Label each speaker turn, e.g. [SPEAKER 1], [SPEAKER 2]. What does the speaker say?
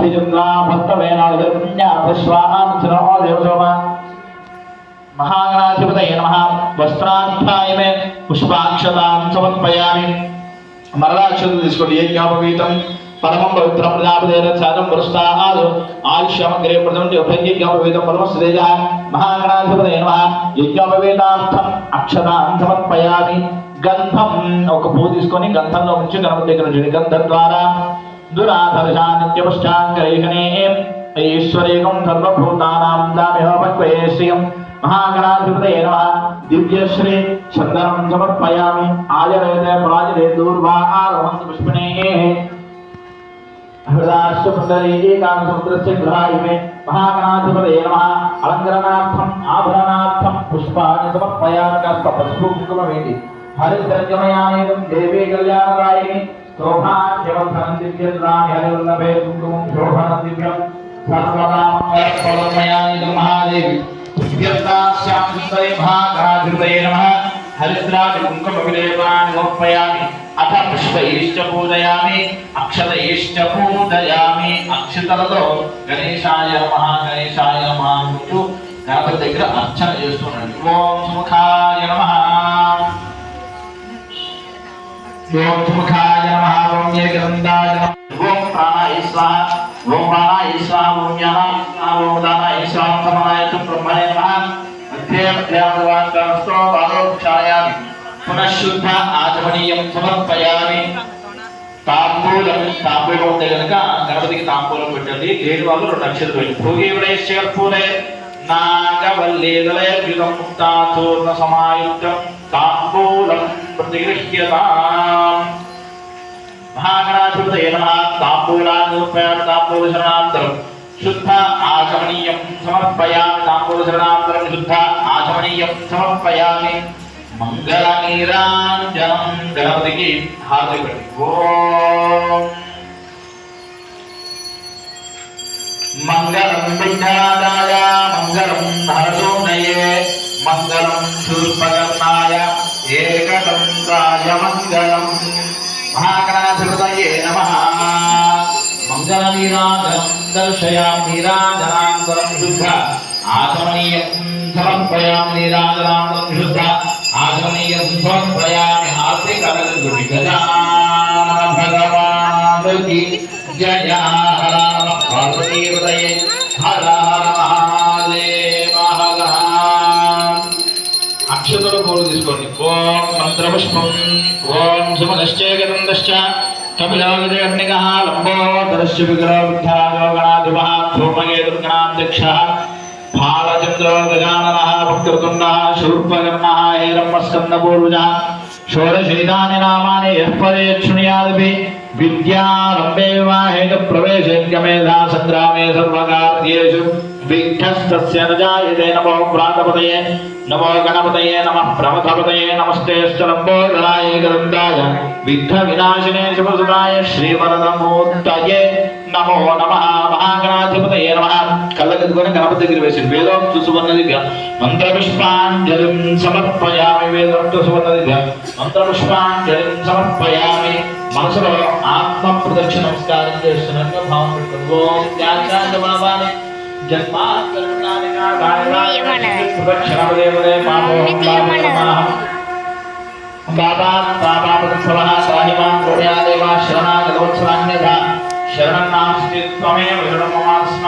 [SPEAKER 1] अभिजुम्ना भक्तवेनागर्पुण्यापश्वाहांसनोदेवसोमा महागणाधिपतये नमः। वस्त्रार्थाय मे पुष्पाक्षतां समर्पयामि। मरणाक्षतं తీసుకోండి। యజ్ఞోపవీతం परमं पवित्रं प्रजापतेन साधं पुरस्तात् आयुष्यमग्रे प्रथमं यज्ञोपवीतं परमस्तेजः महागणाधिपतये नमः। यज्ञोपवीतार्थं अक्षतां समर्पयामि। गंधं ఒక పువ్వు తీసుకొని గంధంలో ఉంచి గణపతి దగ్గర ఉంచండి। గంధ ద్వారా दुराधर्षानित्यपश्चाङ्करेषणे ईश्वरेकं सर्वभूतानां दामिहोपक्वयेश्रियं महागणाधिपतये नमः। दिव्यश्री चन्दनं समर्पयामि। आजरेते प्राजरे दूर्वा आगमन्तु पुष्पिणेः हृदाश्चपुण्डरीकान्तसमुद्रस्य गृहायिमे महागणाधिपतये नमः। अलङ्करणार्थम् आभरणार्थं पुष्पाणि समर्पयामि। पुष्पकुङ्कुमवेदि हरिद्रजमयानेदं देवी कल्याणदायिनी शोभाख्यवधनं दिव्यद्राणि हरिवल्लभे कुङ्कुमं शोभनं दिव्यं सर्वदा मङ्गलफलमयानि महादेवी दिव्यस्यां सुन्दरे महागणाधिपतये नमः। हरिद्राणि कुङ्कुमविलेपानि समर्पयामि। अथ पुष्पैश्च पूजयामि अक्षतैश्च पूजयामि। अक्षतलतो गणेशाय नमः गणेशाय नमः अंटू गणपति దగ్గర అర్చన చేస్తున్నాడు। ఓం సుముఖాయ నమః ओम सुमुखाय नमः। ओम येकदन्ताय नमः। ओम प्राणाय स्वाहा। ओम प्राणाय स्वाहा। ओम ज्ञानाय स्वाहा। ओम दानाय स्वाहा। समानाय ब्रह्मणे नमः। मध्ये मध्यामवाक्यस्तो पादोक्षायामि। पुनः शुद्ध आचमनीयं समर्पयामि। तांबूलं ఉంటే గనుక గణపతికి తాంబూలం పెట్టండి। లేని వాళ్ళు 2 అక్షతలు పెట్టండి। భోగి విడేశ్య కర్పూరే नागवल्लीदलयर्युतं मुक्ताचूर्ण समायुक्तं ताम्बूलं प्रतिगृह्यताम्। महागणाधिपतये नमः। ताम्बूलानि समर्पयामि। ताम्बूलशरणान्तरं शुद्ध आचमनीयं समर्पयामि। ताम्बूलशरणान्तरं शुद्ध आचमनीयं समर्पयामि। मंगलनीराञ्जनं गणपतिకి హారతి పెట్టి ఓం मंगलम विघ्ननाशाय मंगलम हरसोनये मंगलम शूर्पकर्णाय एकदन्ताय मंगलम। महागणाधिपतये नमः। मंगलनीराजनं दर्शयामि। नीराजनान्तरं शुद्ध आचमनीयं समर्पयामि। नीराजनान्तरं शुद्ध आचमनीयं समर्पयामि। आर्ति कलगुटि गजानन भगवान् की जय। हर पार्वतीपतये हर हर महादेव हर। अक्षतल पूर्व తీసుకోండి। ఓం మంత్రపుష్పం ఓం సుమనశ్చేకదందశ్చ కపిలాగజగర్ణికః లంబోదరశ్చ విగ్రహో విద్యాయో గణాధిపః ధూమకేతుర్గణాధ్యక్షः फालचन्द्रो गजाननः वक्रतुण्डः शूर्पकर्णः हेरम्बस्कन्दपूर्वजः षोडशैतानि नामानि यः पदेत् शृणुयादपि विद्यारम्भे विवाहे प्रवेशे गमेधा सङ्ग्रामे सर्वकार्येषु विघ्नस्तस्य न जायते। नमो व्रातपतये नमो गणपतये नमः प्रमथपतये नमस्ते लम्बोदराय एकदन्ताय विघ्नविनाशिने शुभसुताय श्रीवरदमूर्तये नमो नमः। महागणाधिपतये नमः। कल्लकद्गुण गणपति దగ్గర వేసి వేదోక్త సువర్ణదివ్య మంత్రపుష్పాంజలిం సమర్పయామి। వేదోక్త సువర్ణదివ్య మంత్రపుష్పాంజలిం సమర్పయామి। మనసులో ఆత్మ ప్రదక్షిణ నమస్కారం చేస్తున్నట్టు భావం పెట్టుకోండి। ఓం త్యాగాంతమనవాని జన్మాకరుణానికా గాయనాయ ప్రదక్షిణమదేవదే పాపోహం పాపకర్మణః బాబా బాబాపదస్వః సాహిమాం పుణ్యాదేవా శరణాగతవత్సలాన్యథా శరణం నాస్తి త్వమేవ శరణం మమాస్మ